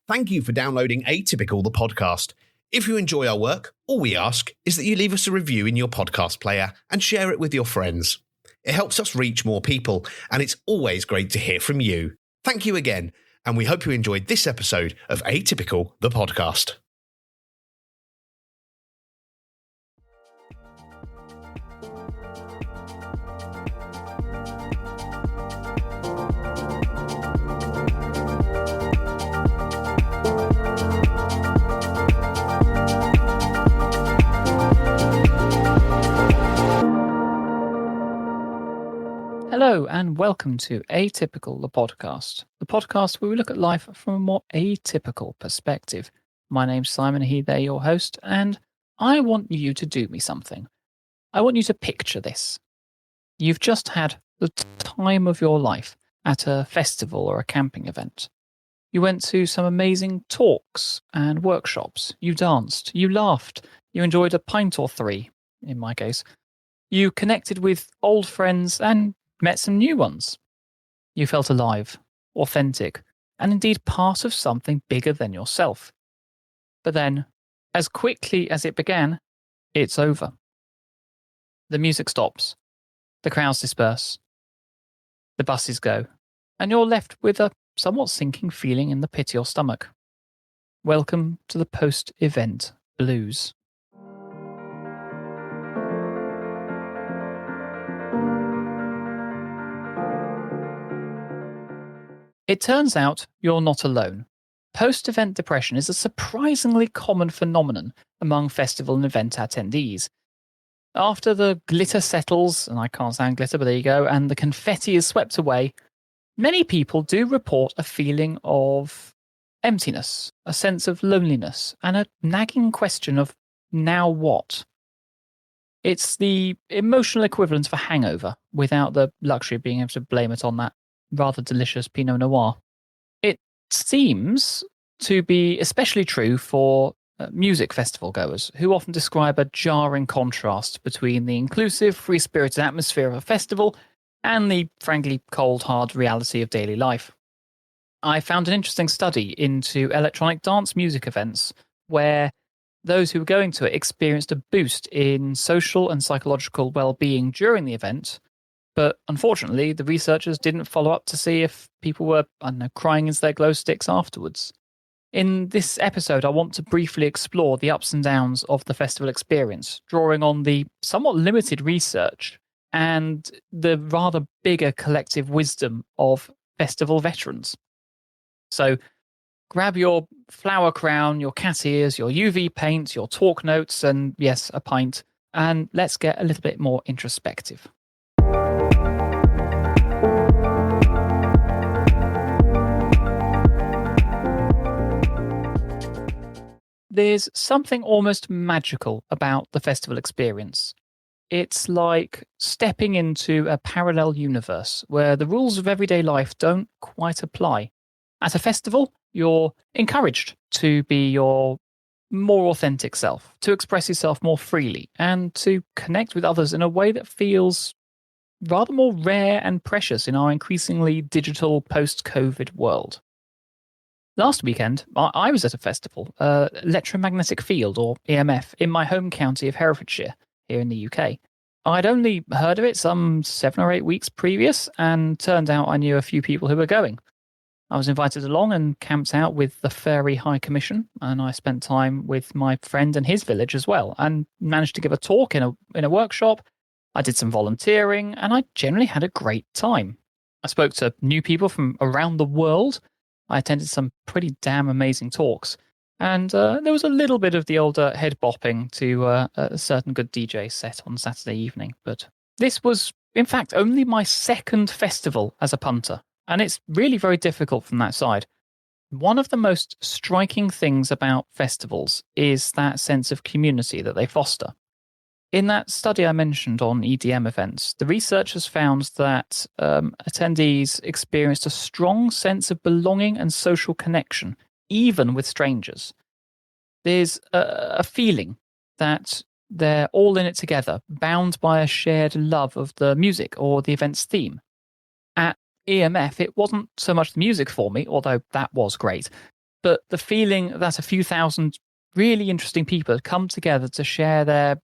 Thank you for downloading Atypical, the podcast. If you enjoy our work, all we ask is that you leave us a review in your podcast player and share it with your friends. It helps us reach more people, and it's always great to hear from you. Thank you again, and we hope you enjoyed this episode of Atypical, the podcast. Hello and welcome to Atypical, the podcast where we look at life from a more atypical perspective. My name's Simon Heather, your host, and I want you to do me something. I want you to picture this. You've just had the time of your life at a festival or a camping event. You went to some amazing talks and workshops. You danced, you laughed, you enjoyed a pint or three, in my case. You connected with old friends and met some new ones. You felt alive, authentic, and indeed part of something bigger than yourself. But then, as quickly as it began, it's over. The music stops, the crowds disperse, the buses go, and you're left with a somewhat sinking feeling in the pit of your stomach. Welcome to the post-event blues. It turns out you're not alone. Post-event depression is a surprisingly common phenomenon among festival and event attendees. After the glitter settles, and I can't sound glitter, but there you go, and the confetti is swept away, many people do report a feeling of emptiness, a sense of loneliness, and a nagging question of now what? It's the emotional equivalent of a hangover, without the luxury of being able to blame it on that rather delicious Pinot Noir. It seems to be especially true for music festival goers, who often describe a jarring contrast between the inclusive, free-spirited atmosphere of a festival and the, frankly, cold, hard reality of daily life. I found an interesting study into electronic dance music events where those who were going to it experienced a boost in social and psychological well-being during the event. But unfortunately, the researchers didn't follow up to see if people were, crying into their glow sticks afterwards. In this episode, I want to briefly explore the ups and downs of the festival experience, drawing on the somewhat limited research and the rather bigger collective wisdom of festival veterans. So grab your flower crown, your cat ears, your UV paint, your talk notes, and yes, a pint, and let's get a little bit more introspective. There's something almost magical about the festival experience. It's like stepping into a parallel universe where the rules of everyday life don't quite apply. At a festival, you're encouraged to be your more authentic self, to express yourself more freely, and to connect with others in a way that feels rather more rare and precious in our increasingly digital post-COVID world. Last weekend, I was at a festival, Electromagnetic Field, or EMF, in my home county of Herefordshire, here in the UK. I'd only heard of it some 7 or 8 weeks previous, and turned out I knew a few people who were going. I was invited along and camped out with the Fairy High Commission, and I spent time with my friend and his village as well, and managed to give a talk in a workshop. I did some volunteering, and I generally had a great time. I spoke to new people from around the world. I attended some pretty damn amazing talks, and there was a little bit of the old head bopping to a certain good DJ set on Saturday evening. But this was, in fact, only my second festival as a punter, and it's really very difficult from that side. One of the most striking things about festivals is that sense of community that they foster. In that study I mentioned on EDM events, the researchers found that attendees experienced a strong sense of belonging and social connection, even with strangers. There's a feeling that they're all in it together, bound by a shared love of the music or the event's theme. At EMF, it wasn't so much the music for me, although that was great. But the feeling that a few thousand really interesting people have come together to share their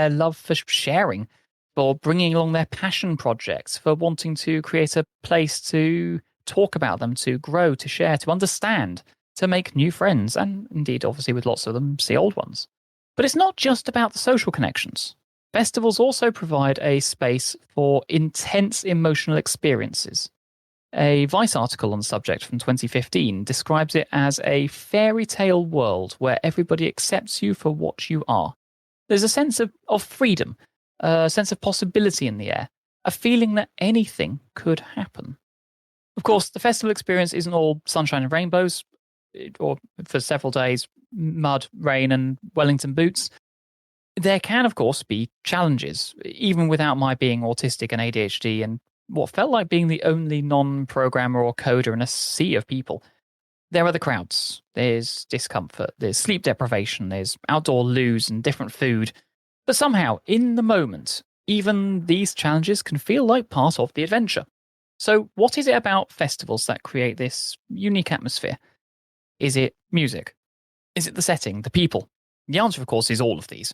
love for sharing, for bringing along their passion projects, for wanting to create a place to talk about them, to grow, to share, to understand, to make new friends, and indeed, obviously, with lots of them, see old ones. But it's not just about the social connections. Festivals also provide a space for intense emotional experiences. A Vice article on the subject from 2015 describes it as a fairy tale world where everybody accepts you for what you are. There's a sense of freedom, a sense of possibility in the air, a feeling that anything could happen. Of course, the festival experience isn't all sunshine and rainbows, or for several days, mud, rain, and Wellington boots. There can, of course, be challenges, even without my being autistic and ADHD and what felt like being the only non-programmer or coder in a sea of people. There are the crowds, there's discomfort, there's sleep deprivation, there's outdoor loos and different food. But somehow, in the moment, even these challenges can feel like part of the adventure. So what is it about festivals that create this unique atmosphere? Is it music? Is it the setting, the people? The answer, of course, is all of these.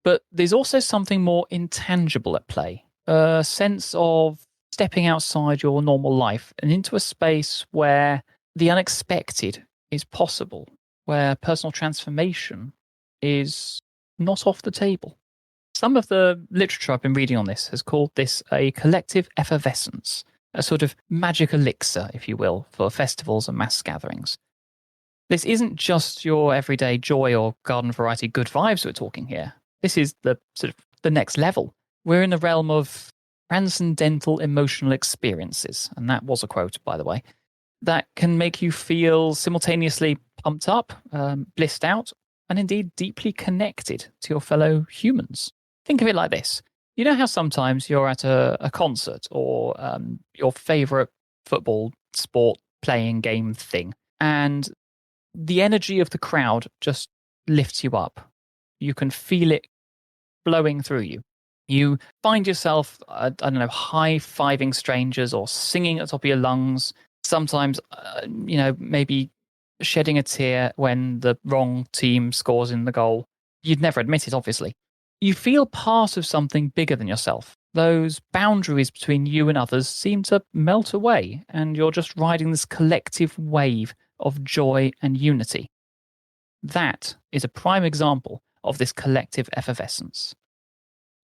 But there's also something more intangible at play, a sense of stepping outside your normal life and into a space where the unexpected is possible, where personal transformation is not off the table. Some of the literature I've been reading on this has called this a collective effervescence, a sort of magic elixir, if you will, for festivals and mass gatherings. This isn't just your everyday joy or garden variety good vibes we're talking here. This is the sort of the next level. We're in the realm of transcendental emotional experiences, and that was a quote, by the way, that can make you feel simultaneously pumped up, blissed out, and indeed deeply connected to your fellow humans. Think of it like this. You know how sometimes you're at a concert or your favorite football, sport, playing game thing, and the energy of the crowd just lifts you up. You can feel it blowing through you. You find yourself, I don't know, high-fiving strangers or singing at the top of your lungs. Sometimes, maybe shedding a tear when the wrong team scores in the goal. You'd never admit it, obviously. You feel part of something bigger than yourself. Those boundaries between you and others seem to melt away, and you're just riding this collective wave of joy and unity. That is a prime example of this collective effervescence.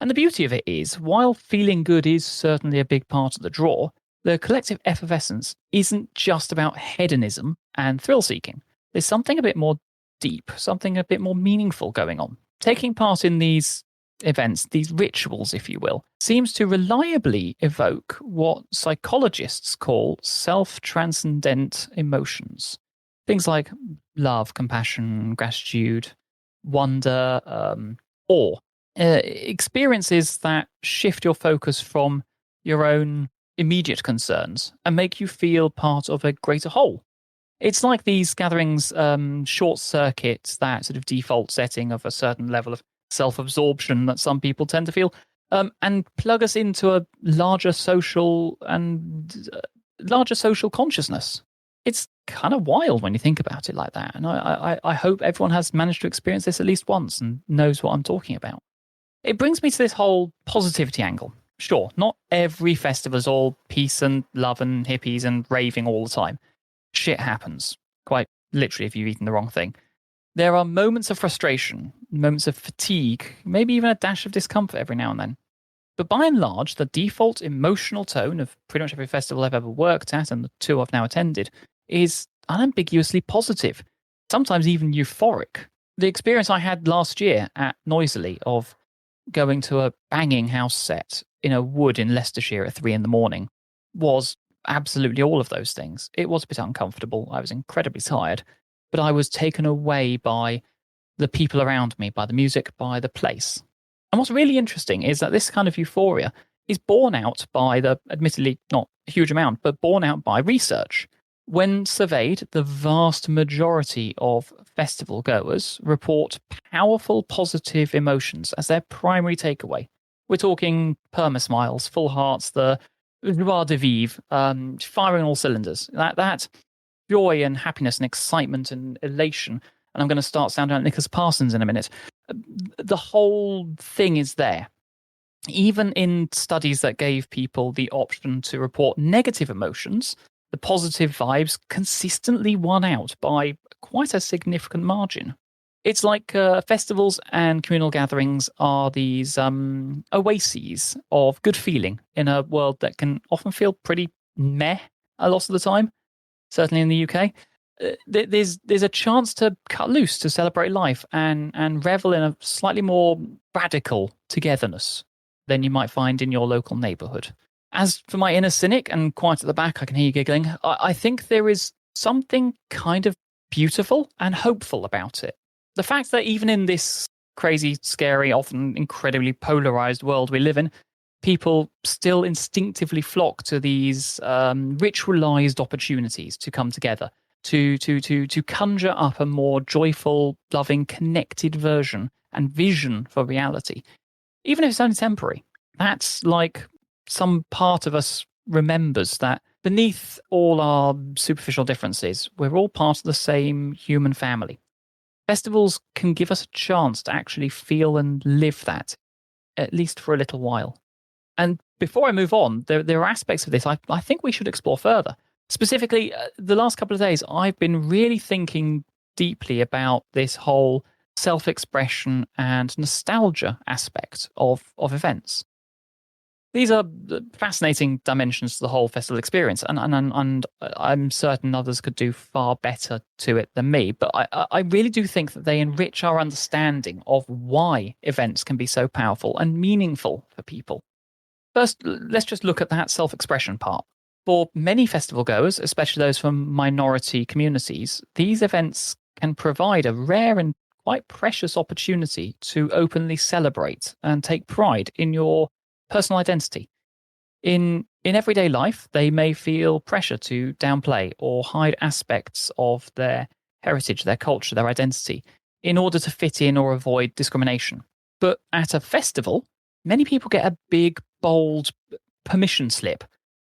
And the beauty of it is, while feeling good is certainly a big part of the draw, the collective effervescence isn't just about hedonism and thrill-seeking. There's something a bit more deep, something a bit more meaningful going on. Taking part in these events, these rituals, if you will, seems to reliably evoke what psychologists call self-transcendent emotions. Things like love, compassion, gratitude, wonder, awe. Experiences that shift your focus from your own immediate concerns and make you feel part of a greater whole. It's like these gatherings short circuit that sort of default setting of a certain level of self-absorption that some people tend to feel, and plug us into a larger social consciousness. It's kind of wild when you think about it like that. And I hope everyone has managed to experience this at least once and knows what I'm talking about. It brings me to this whole positivity angle. Sure, not every festival is all peace and love and hippies and raving all the time. Shit happens, quite literally if you've eaten the wrong thing. There are moments of frustration, moments of fatigue, maybe even a dash of discomfort every now and then. But by and large, the default emotional tone of pretty much every festival I've ever worked at and the two I've now attended is unambiguously positive, sometimes even euphoric. The experience I had last year at Noisily of going to a banging house set in a wood in Leicestershire at 3 a.m. was absolutely all of those things. It was a bit uncomfortable. I was incredibly tired, but I was taken away by the people around me, by the music, by the place. And what's really interesting is that this kind of euphoria is borne out by admittedly not a huge amount, but borne out by research. When surveyed, the vast majority of festival goers report powerful positive emotions as their primary takeaway. We're talking perma-smiles, full hearts, the joie de vivre, firing all cylinders. That joy and happiness and excitement and elation. And I'm going to start sounding like Nicholas Parsons in a minute. The whole thing is there. Even in studies that gave people the option to report negative emotions, the positive vibes consistently won out by quite a significant margin. It's like festivals and communal gatherings are these oases of good feeling in a world that can often feel pretty meh a lot of the time, certainly in the UK. There's a chance to cut loose, to celebrate life and revel in a slightly more radical togetherness than you might find in your local neighbourhood. As for my inner cynic, and quite at the back, I can hear you giggling, I think there is something kind of beautiful and hopeful about it. The fact that even in this crazy, scary, often incredibly polarized world we live in, people still instinctively flock to these ritualized opportunities to come together, to conjure up a more joyful, loving, connected version and vision for reality, even if it's only temporary. That's like some part of us remembers that beneath all our superficial differences, we're all part of the same human family. Festivals can give us a chance to actually feel and live that, at least for a little while. And before I move on, there are aspects of this I think we should explore further. Specifically, the last couple of days, I've been really thinking deeply about this whole self-expression and nostalgia aspect of events. These are fascinating dimensions to the whole festival experience, and I'm certain others could do far better to it than me, but I really do think that they enrich our understanding of why events can be so powerful and meaningful for people. First, let's just look at that self-expression part. For many festival goers, especially those from minority communities, these events can provide a rare and quite precious opportunity to openly celebrate and take pride in your personal identity. In everyday life, they may feel pressure to downplay or hide aspects of their heritage, their culture, their identity, in order to fit in or avoid discrimination. But at a festival, many people get a big, bold permission slip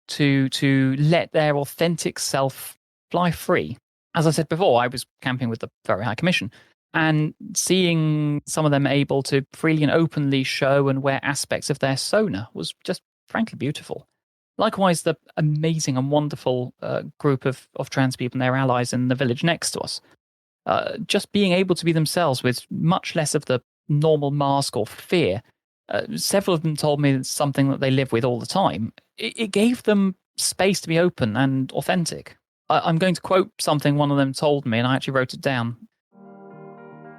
to let their authentic self fly free. As I said before, I was camping with the Very High Commission, and seeing some of them able to freely and openly show and wear aspects of their sona was just frankly beautiful. Likewise, the amazing and wonderful group of trans people and their allies in the village next to us, just being able to be themselves with much less of the normal mask or fear. Several of them told me it's something that they live with all the time. It gave them space to be open and authentic. I'm going to quote something one of them told me, and I actually wrote it down.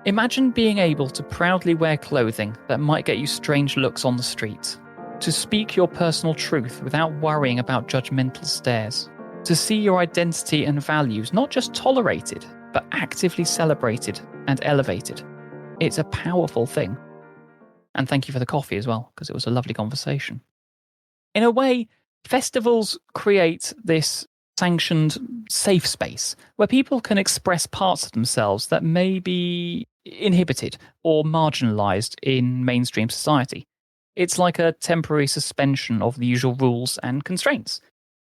Imagine being able to proudly wear clothing that might get you strange looks on the street, to speak your personal truth without worrying about judgmental stares, to see your identity and values not just tolerated, but actively celebrated and elevated. It's a powerful thing. And thank you for the coffee as well, because it was a lovely conversation. In a way, festivals create this sanctioned safe space where people can express parts of themselves that may be inhibited or marginalized in mainstream society. It's like a temporary suspension of the usual rules and constraints,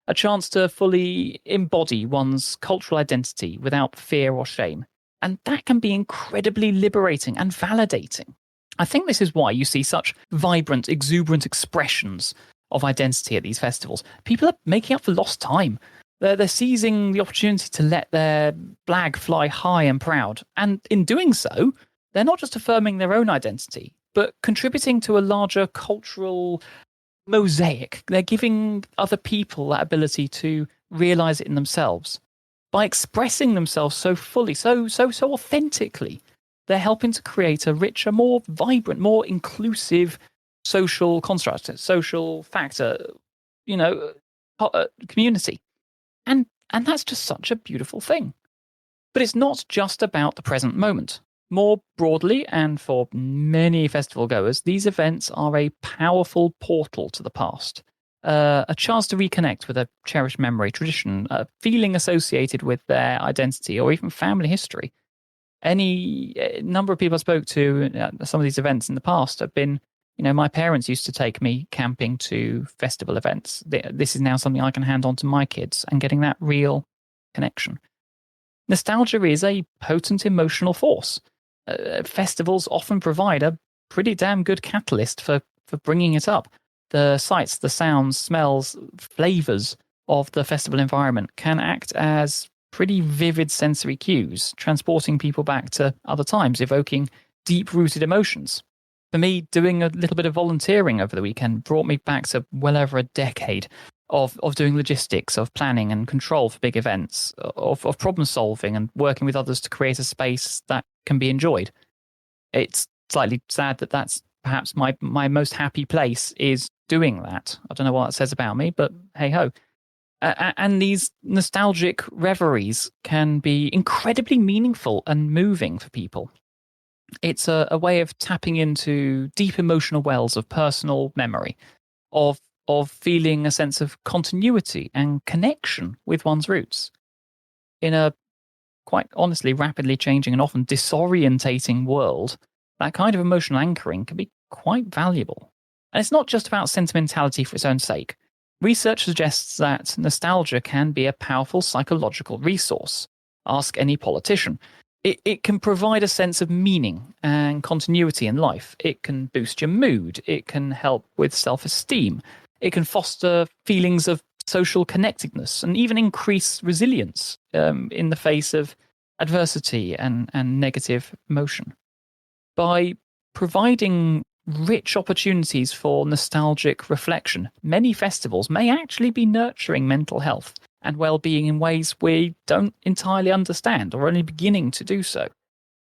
a chance to fully embody one's cultural identity without fear or shame. And that can be incredibly liberating and validating. I think this is why you see such vibrant, exuberant expressions of identity at these festivals. People are making up for lost time. They're seizing the opportunity to let their flag fly high and proud. And in doing so, they're not just affirming their own identity, but contributing to a larger cultural mosaic. They're giving other people that ability to realize it in themselves. By expressing themselves so fully, so authentically, they're helping to create a richer, more vibrant, more inclusive social construct, social factor, community. And that's just such a beautiful thing. But it's not just about the present moment. More broadly, and for many festival goers, these events are a powerful portal to the past, a chance to reconnect with a cherished memory, tradition, a feeling associated with their identity or even family history. Any number of people I spoke to at some of these events in the past have been, my parents used to take me camping to festival events. This is now something I can hand on to my kids, and getting that real connection. nostalgia is a potent emotional force. Festivals often provide a pretty damn good catalyst for bringing it up. The sights, the sounds, smells, flavors of the festival environment can act as pretty vivid sensory cues, transporting people back to other times, evoking deep-rooted emotions. For me, doing a little bit of volunteering over the weekend brought me back to well over a decade of doing logistics, of planning and control for big events, of problem solving and working with others to create a space that can be enjoyed. It's slightly sad that that's perhaps my most happy place is doing that. I don't know what that says about me, but hey ho. And these nostalgic reveries can be incredibly meaningful and moving for people. It's a way of tapping into deep emotional wells of personal memory, of feeling a sense of continuity and connection with one's roots. In a quite honestly rapidly changing and often disorientating world, that kind of emotional anchoring can be quite valuable. And it's not just about sentimentality for its own sake. Research suggests that nostalgia can be a powerful psychological resource. Ask any politician. It can provide a sense of meaning and continuity in life. It can boost your mood. It can help with self-esteem. It can foster feelings of social connectedness and even increase resilience in the face of adversity and negative emotion. By providing rich opportunities for nostalgic reflection, many festivals may actually be nurturing mental health and well-being in ways we don't entirely understand or are only beginning to do so.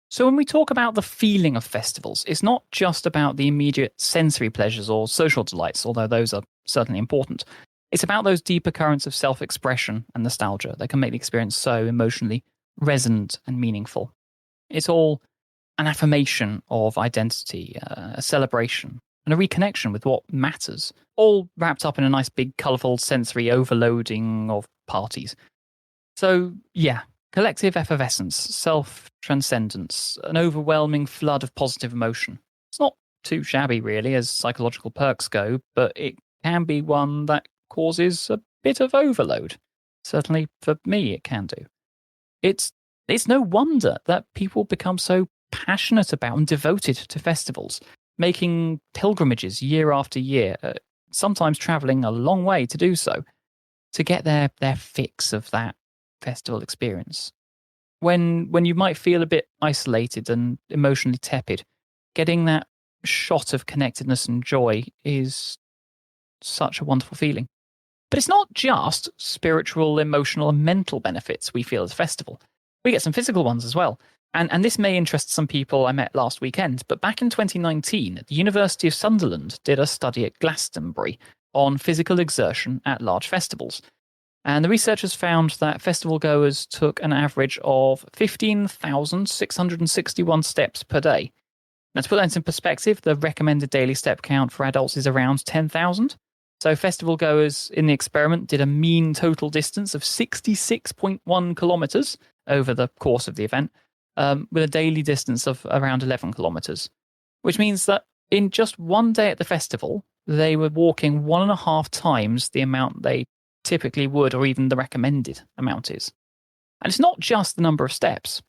So when we talk about the feeling of festivals, it's not just about the immediate sensory pleasures or social delights, although those are certainly important. It's about those deeper currents of self-expression and nostalgia that can make the experience so emotionally resonant and meaningful. It's all an affirmation of identity, a celebration, and a reconnection with what matters, all wrapped up in a nice big colourful sensory overloading of parties. So, yeah, collective effervescence, self-transcendence, an overwhelming flood of positive emotion. It's not too shabby, really, as psychological perks go, but it can be one that causes a bit of overload. Certainly, for me, it can do. It's no wonder that people become so passionate about and devoted to festivals, making pilgrimages year after year, sometimes travelling a long way to do so, to get their fix of that festival experience. When you might feel a bit isolated and emotionally tepid, getting that shot of connectedness and joy is such a wonderful feeling. But it's not just spiritual, emotional, and mental benefits we feel at a festival. We get some physical ones as well. And this may interest some people I met last weekend, but back in 2019, the University of Sunderland did a study at Glastonbury on physical exertion at large festivals. And the researchers found that festival goers took an average of 15,661 steps per day. Now, to put that into perspective, the recommended daily step count for adults is around 10,000. So festival goers in the experiment did a mean total distance of 66.1 kilometres over the course of the event, with a daily distance of around 11 kilometres, which means that in just one day at the festival, they were walking 1.5 times the amount they typically would, or even the recommended amount is. And it's not just the number of steps.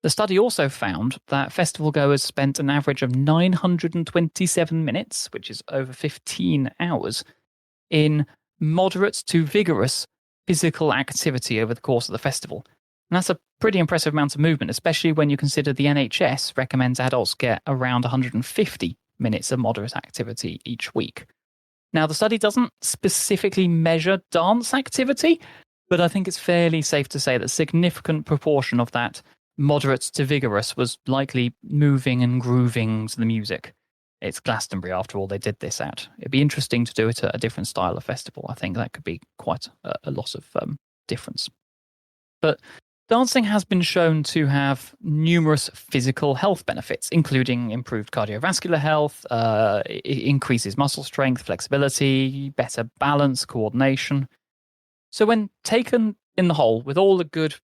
The study also found that festival goers spent an average of 927 minutes, which is over 15 hours, in moderate to vigorous physical activity over the course of the festival. And that's a pretty impressive amount of movement, especially when you consider the NHS recommends adults get around 150 minutes of moderate activity each week. Now, the study doesn't specifically measure dance activity, but I think it's fairly safe to say that a significant proportion of that moderate to vigorous was likely moving and grooving to the music. It's Glastonbury, after all, they did this at. It'd be interesting to do it at a different style of festival. I think that could be quite a lot of difference. But dancing has been shown to have numerous physical health benefits, including improved cardiovascular health, it increases muscle strength, flexibility, better balance, coordination. So when taken in the whole, with all the good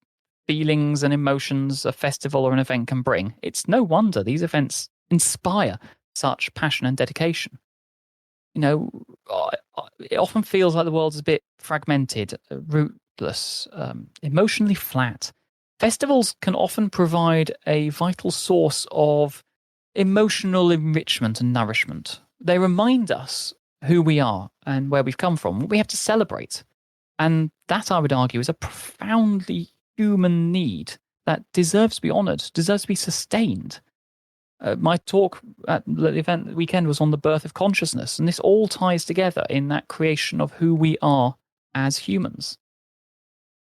feelings and emotions a festival or an event can bring, it's no wonder these events inspire such passion and dedication. You know, it often feels like the world is a bit fragmented, rootless, emotionally flat. Festivals can often provide a vital source of emotional enrichment and nourishment. They remind us who we are and where we've come from, what we have to celebrate. And that, I would argue, is a profoundly human need that deserves to be honoured, deserves to be sustained. My talk at the event weekend was on the birth of consciousness, and this all ties together in that creation of who we are as humans.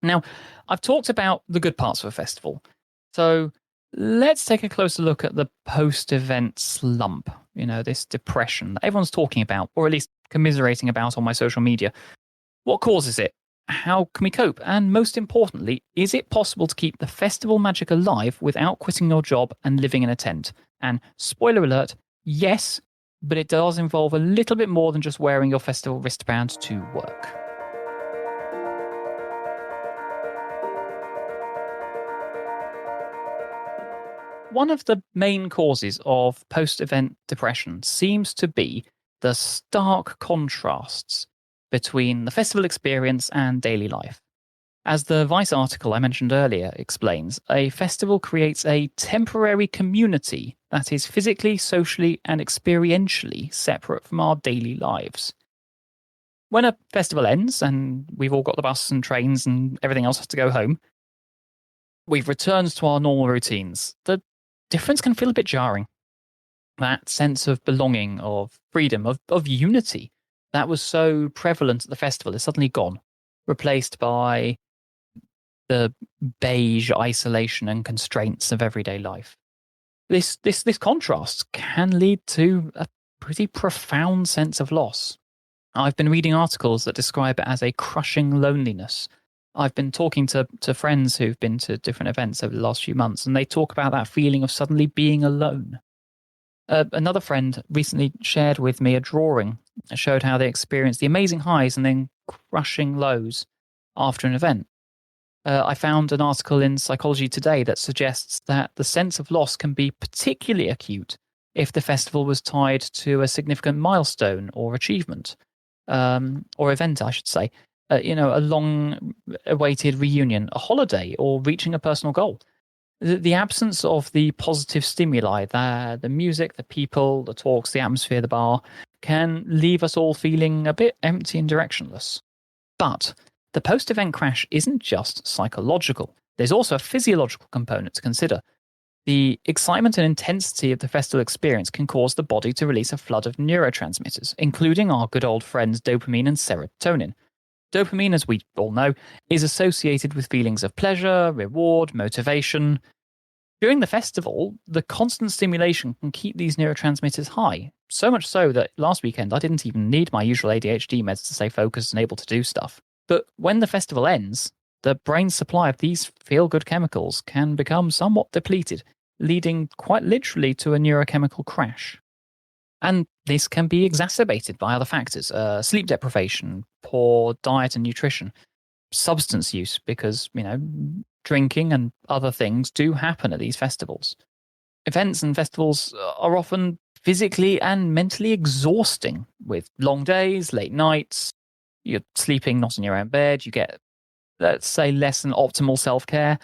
Now, I've talked about the good parts of a festival, so let's take a closer look at the post-event slump, this depression that everyone's talking about, or at least commiserating about on my social media. What causes it? How can we cope? And most importantly, is it possible to keep the festival magic alive without quitting your job and living in a tent? And spoiler alert, yes, but it does involve a little bit more than just wearing your festival wristband to work. One of the main causes of post-event depression seems to be the stark contrasts between the festival experience and daily life. As the Vice article I mentioned earlier explains, a festival creates a temporary community that is physically, socially, and experientially separate from our daily lives. When a festival ends, and we've all got the bus and trains and everything else has to go home, we've returned to our normal routines. The difference can feel a bit jarring. That sense of belonging, of freedom, of unity that was so prevalent at the festival is suddenly gone, replaced by the beige isolation and constraints of everyday life. This contrast can lead to a pretty profound sense of loss. I've been reading articles that describe it as a crushing loneliness. I've been talking to friends who've been to different events over the last few months, and they talk about that feeling of suddenly being alone. Another friend recently shared with me a drawing that showed how they experienced the amazing highs and then crushing lows after an event. I found an article in Psychology Today that suggests that the sense of loss can be particularly acute if the festival was tied to a significant milestone or achievement, or event, I should say. A long-awaited reunion, a holiday, or reaching a personal goal. The absence of the positive stimuli, the music, the people, the talks, the atmosphere, the bar, can leave us all feeling a bit empty and directionless. But the post-event crash isn't just psychological. There's also a physiological component to consider. The excitement and intensity of the festival experience can cause the body to release a flood of neurotransmitters, including our good old friends dopamine and serotonin. Dopamine, as we all know, is associated with feelings of pleasure, reward, motivation. During the festival, the constant stimulation can keep these neurotransmitters high, so much so that last weekend I didn't even need my usual ADHD meds to stay focused and able to do stuff. But when the festival ends, the brain's supply of these feel-good chemicals can become somewhat depleted, leading quite literally to a neurochemical crash. And this can be exacerbated by other factors, sleep deprivation, poor diet and nutrition, substance use, because, drinking and other things do happen at these festivals. Events and festivals are often physically and mentally exhausting, with long days, late nights, you're sleeping not in your own bed, you get, let's say, less than optimal self-care.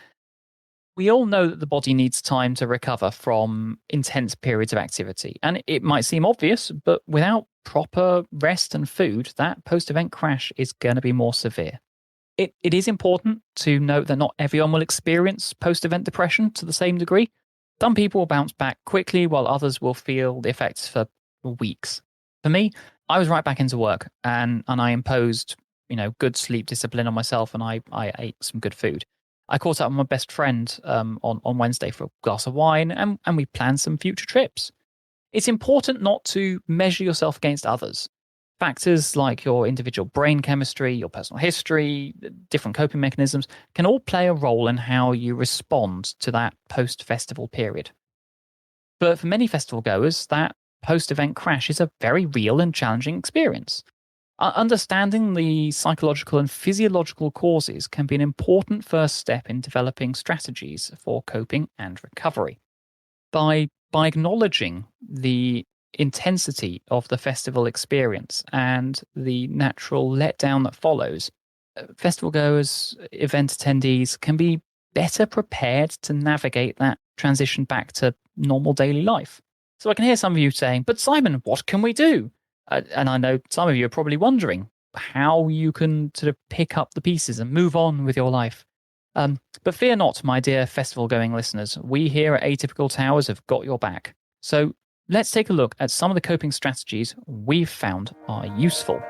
We all know that the body needs time to recover from intense periods of activity. And it might seem obvious, but without proper rest and food, that post-event crash is going to be more severe. It is important to note that not everyone will experience post-event depression to the same degree. Some people will bounce back quickly, while others will feel the effects for weeks. For me, I was right back into work, and I imposed, good sleep discipline on myself, and I ate some good food. I caught up with my best friend on Wednesday for a glass of wine, and we planned some future trips. It's important not to measure yourself against others. Factors like your individual brain chemistry, your personal history, different coping mechanisms can all play a role in how you respond to that post-festival period. But for many festival goers, that post-event crash is a very real and challenging experience. Understanding the psychological and physiological causes can be an important first step in developing strategies for coping and recovery. By acknowledging the intensity of the festival experience and the natural letdown that follows, festival goers, event attendees can be better prepared to navigate that transition back to normal daily life. So I can hear some of you saying, but Simon, what can we do? And I know some of you are probably wondering how you can sort of pick up the pieces and move on with your life. But fear not, my dear festival-going listeners. We here at Atypical Towers have got your back. So let's take a look at some of the coping strategies we've found are useful.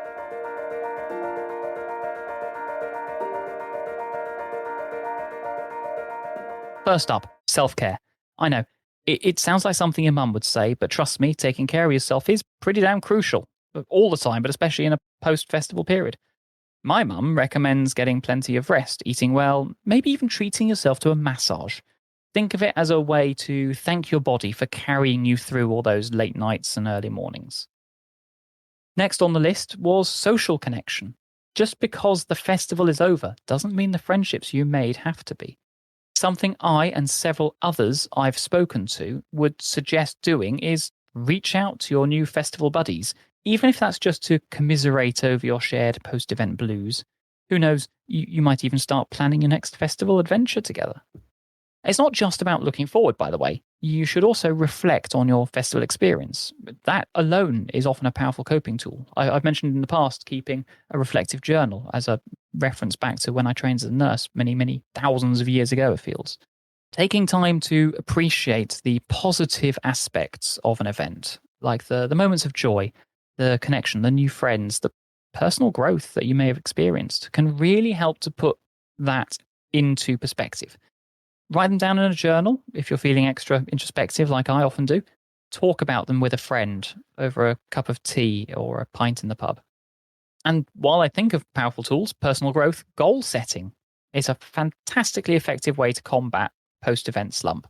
First up, self-care. I know, it sounds like something your mum would say, but trust me, taking care of yourself is pretty damn crucial. All the time, but especially in a post-festival period. My mum recommends getting plenty of rest, eating well, maybe even treating yourself to a massage. Think of it as a way to thank your body for carrying you through all those late nights and early mornings. Next on the list was social connection. Just because the festival is over doesn't mean the friendships you made have to be. Something I and several others I've spoken to would suggest doing is reach out to your new festival buddies, even if that's just to commiserate over your shared post-event blues. Who knows, you might even start planning your next festival adventure together. It's not just about looking forward, by the way. You should also reflect on your festival experience. That alone is often a powerful coping tool. I've mentioned in the past keeping a reflective journal as a reference back to when I trained as a nurse many, many thousands of years ago, it feels. Taking time to appreciate the positive aspects of an event, like the moments of joy, the connection, the new friends, the personal growth that you may have experienced, can really help to put that into perspective. Write them down in a journal if you're feeling extra introspective, like I often do. Talk about them with a friend over a cup of tea or a pint in the pub. And while I think of powerful tools, personal growth, goal setting is a fantastically effective way to combat post-event slump.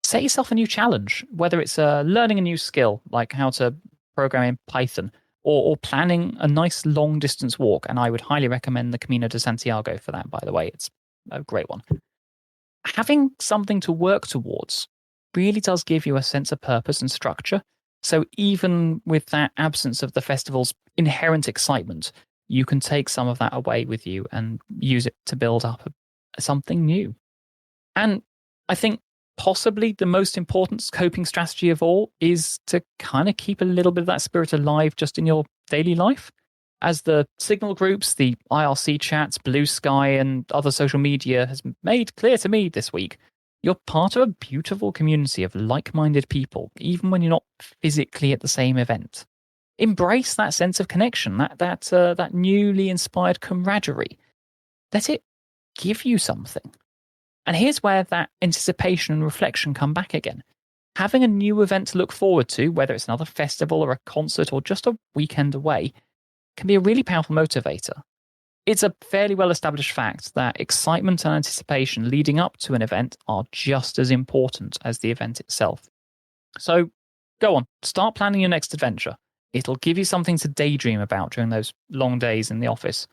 Set yourself a new challenge, whether it's learning a new skill, like how to program in Python, or planning a nice long-distance walk. And I would highly recommend the Camino de Santiago for that, by the way. It's a great one. Having something to work towards really does give you a sense of purpose and structure. So even with that absence of the festival's inherent excitement, you can take some of that away with you and use it to build up something new. And I think possibly the most important coping strategy of all is to kind of keep a little bit of that spirit alive just in your daily life. As the Signal groups, the IRC chats, Blue Sky, and other social media has made clear to me this week, you're part of a beautiful community of like-minded people, even when you're not physically at the same event. Embrace that sense of connection, that newly inspired camaraderie. Let it give you something. And here's where that anticipation and reflection come back again. Having a new event to look forward to, whether it's another festival or a concert or just a weekend away, can be a really powerful motivator. It's a fairly well-established fact that excitement and anticipation leading up to an event are just as important as the event itself. So go on, start planning your next adventure. It'll give you something to daydream about during those long days in the office.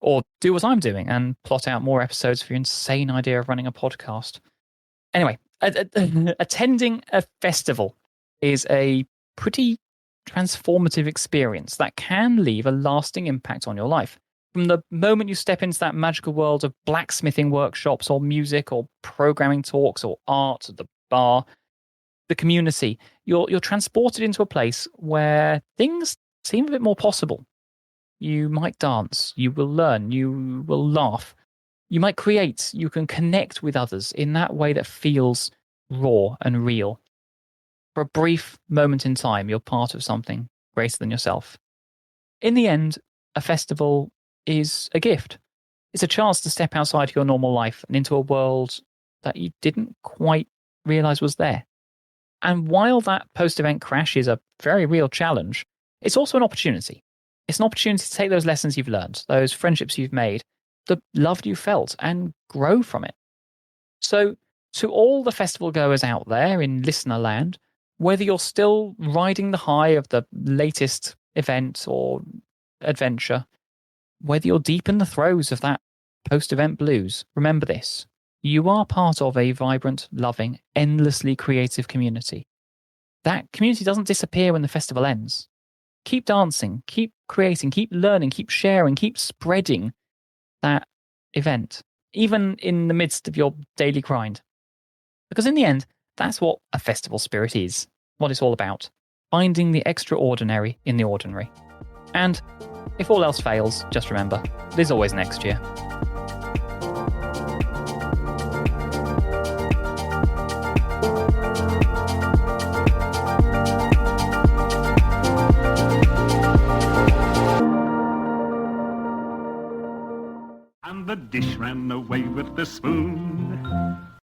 Or do what I'm doing and plot out more episodes for your insane idea of running a podcast. Anyway, attending a festival is a pretty transformative experience that can leave a lasting impact on your life. From the moment you step into that magical world of blacksmithing workshops or music or programming talks or art at the bar, the community, you're transported into a place where things seem a bit more possible. You might dance, you will learn, you will laugh, you might create, you can connect with others in that way that feels raw and real. For a brief moment in time, you're part of something greater than yourself. In the end, a festival is a gift. It's a chance to step outside your normal life and into a world that you didn't quite realize was there. And while that post-event crash is a very real challenge, it's also an opportunity. It's an opportunity to take those lessons you've learned, those friendships you've made, the love you felt, and grow from it. So, to all the festival goers out there in listener land, whether you're still riding the high of the latest event or adventure, whether you're deep in the throes of that post-event blues, remember this. You are part of a vibrant, loving, endlessly creative community. That community doesn't disappear when the festival ends. Keep dancing, keep creating, keep learning, keep sharing, keep spreading that event even in the midst of your daily grind. Because in the end, that's what a festival spirit is, what it's all about, finding the extraordinary in the ordinary. And if all else fails, just remember, there's always next year. And the dish ran away with the spoon.